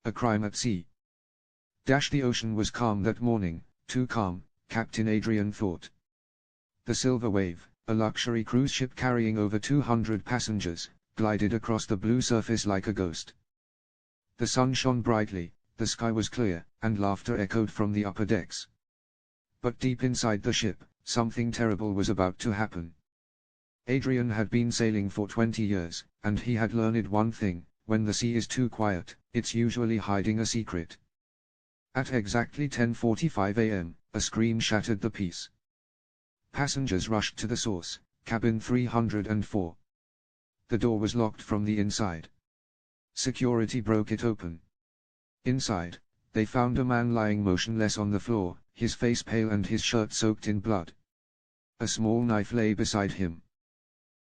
a crime at sea. The ocean was calm that morning, too calm, Captain Adrian thought. The Silver Wave, a luxury cruise ship carrying over 200 passengers, glided across the blue surface like a ghost. The sun shone brightly, the sky was clear, and laughter echoed from the upper decks. But deep inside the ship, something terrible was about to happen. Adrian had been sailing for 20 years, and he had learned one thing: when the sea is too quiet, it's usually hiding a secret. At exactly 10:45 a.m., a scream shattered the peace. Passengers rushed to the source, cabin 304. The door was locked from the inside. Security broke it open. Inside, they found a man lying motionless on the floor, his face pale and his shirt soaked in blood. A small knife lay beside him.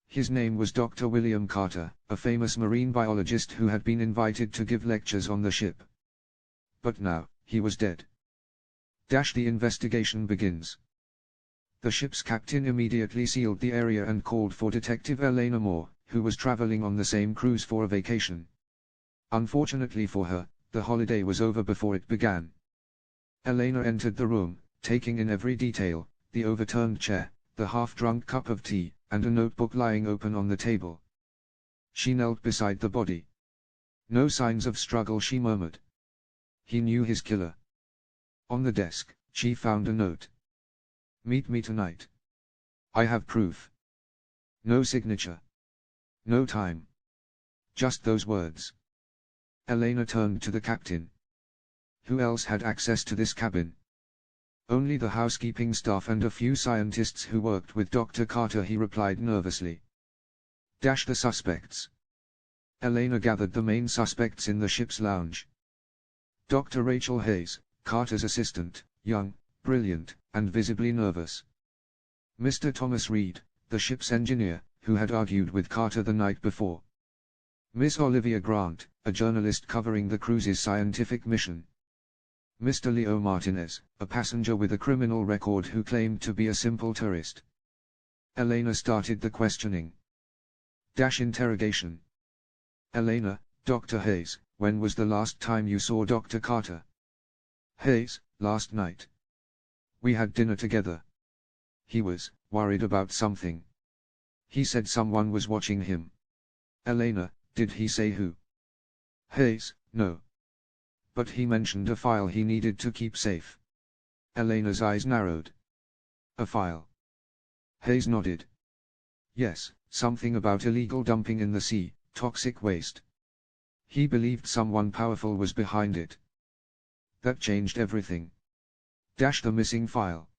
His name was Dr. William Carter, a famous marine biologist who had been invited to give lectures on the ship. But now, he was dead. The investigation begins. The ship's captain immediately sealed the area and called for Detective Elena Moore, who was traveling on the same cruise for a vacation. Unfortunately for her, the holiday was over before it began. Elena entered the room, taking in every detail: the overturned chair, the half-drunk cup of tea, and a notebook lying open on the table. She knelt beside the body. "No signs of struggle," she murmured. "He knew his killer." On the desk, she found a note. "Meet me tonight. I have proof." No signature. No time. Just those words. Elena turned to the captain. Who else had access to this cabin? "Only the housekeeping staff and a few scientists who worked with Dr. Carter," he replied nervously. The suspects. Elena gathered the main suspects in the ship's lounge. Dr. Rachel Hayes, Carter's assistant, young, brilliant, and visibly nervous. Mr. Thomas Reed, the ship's engineer, who had argued with Carter the night before. Miss Olivia Grant, a journalist covering the cruise's scientific mission. Mr. Leo Martinez, a passenger with a criminal record who claimed to be a simple tourist. Elena started the questioning. Interrogation. "Elena, Dr. Hayes, when was the last time you saw Dr. Carter?" Hayes: "Last night. We had dinner together. He was worried about something. He said someone was watching him." Elena: "Did he say who?" Hayes: "No. But he mentioned a file he needed to keep safe." Elena's eyes narrowed. "A file?" Hayes nodded. "Yes, something about illegal dumping in the sea, toxic waste. He believed someone powerful was behind it. That changed everything." The missing file.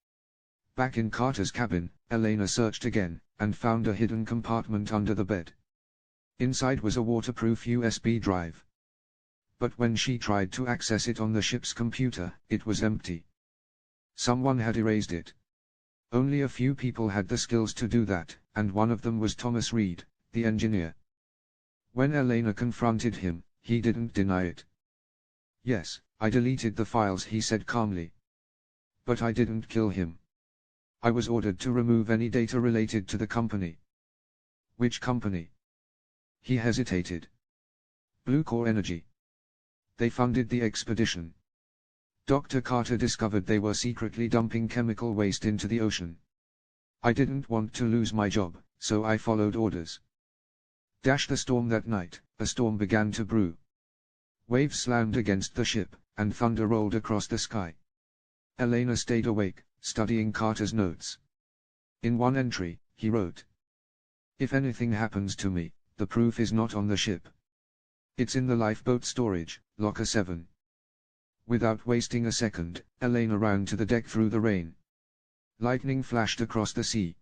Back in Carter's cabin, Elena searched again, and found a hidden compartment under the bed. Inside was a waterproof USB drive. But when she tried to access it on the ship's computer, it was empty. Someone had erased it. Only a few people had the skills to do that, and one of them was Thomas Reed, the engineer. When Elena confronted him, he didn't deny it. "Yes, I deleted the files," he said calmly. "But I didn't kill him. I was ordered to remove any data related to the company." "Which company?" He hesitated. "Blue Core Energy. They funded the expedition. Dr. Carter discovered they were secretly dumping chemical waste into the ocean. I didn't want to lose my job, so I followed orders." The storm that night, a storm began to brew. Waves slammed against the ship, and thunder rolled across the sky. Elena stayed awake, studying Carter's notes. In one entry, he wrote, "If anything happens to me, the proof is not on the ship. It's in the lifeboat storage, locker 7. Without wasting a second, Elena ran to the deck through the rain. Lightning flashed across the sea.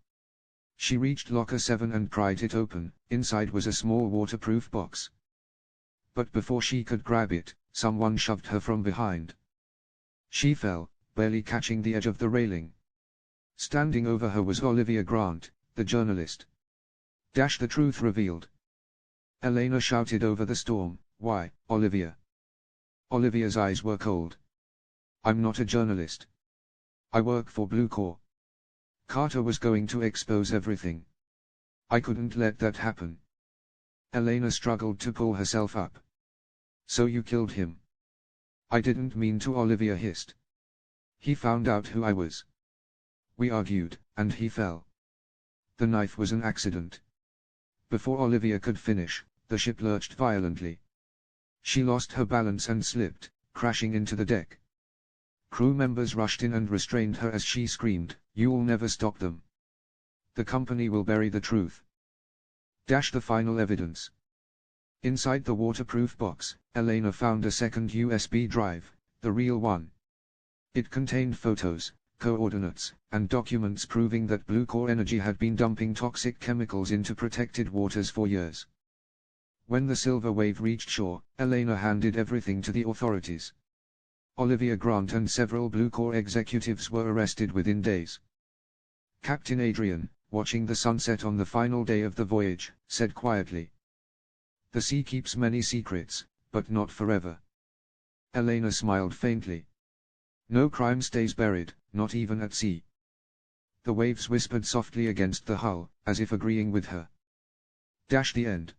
She reached locker 7 and pried it open. Inside was a small waterproof box. But before she could grab it, someone shoved her from behind. She fell, barely catching the edge of the railing. Standing over her was Olivia Grant, the journalist. The truth revealed. Elena shouted over the storm, "Why, Olivia?" Olivia's eyes were cold. "I'm not a journalist. I work for Blue Core. Carter was going to expose everything. I couldn't let that happen." Elena struggled to pull herself up. "So you killed him?" I didn't mean to, Olivia hissed. He found out who I was. We argued, and he fell. The knife was an accident. Before Olivia could finish, the ship lurched violently. She lost her balance and slipped, crashing into the deck. Crew members rushed in and restrained her as she screamed, "You'll never stop them. The company will bury the truth." The final evidence. Inside the waterproof box, Elena found a second USB drive, the real one. It contained photos, coordinates, and documents proving that Blue Core Energy had been dumping toxic chemicals into protected waters for years. When the Silver Wave reached shore, Elena handed everything to the authorities. Olivia Grant and several Blue Core executives were arrested within days. Captain Adrian, watching the sunset on the final day of the voyage, said quietly, "The sea keeps many secrets, but not forever." Elena smiled faintly. No crime stays buried, not even at sea. The waves whispered softly against the hull, as if agreeing with her. The end.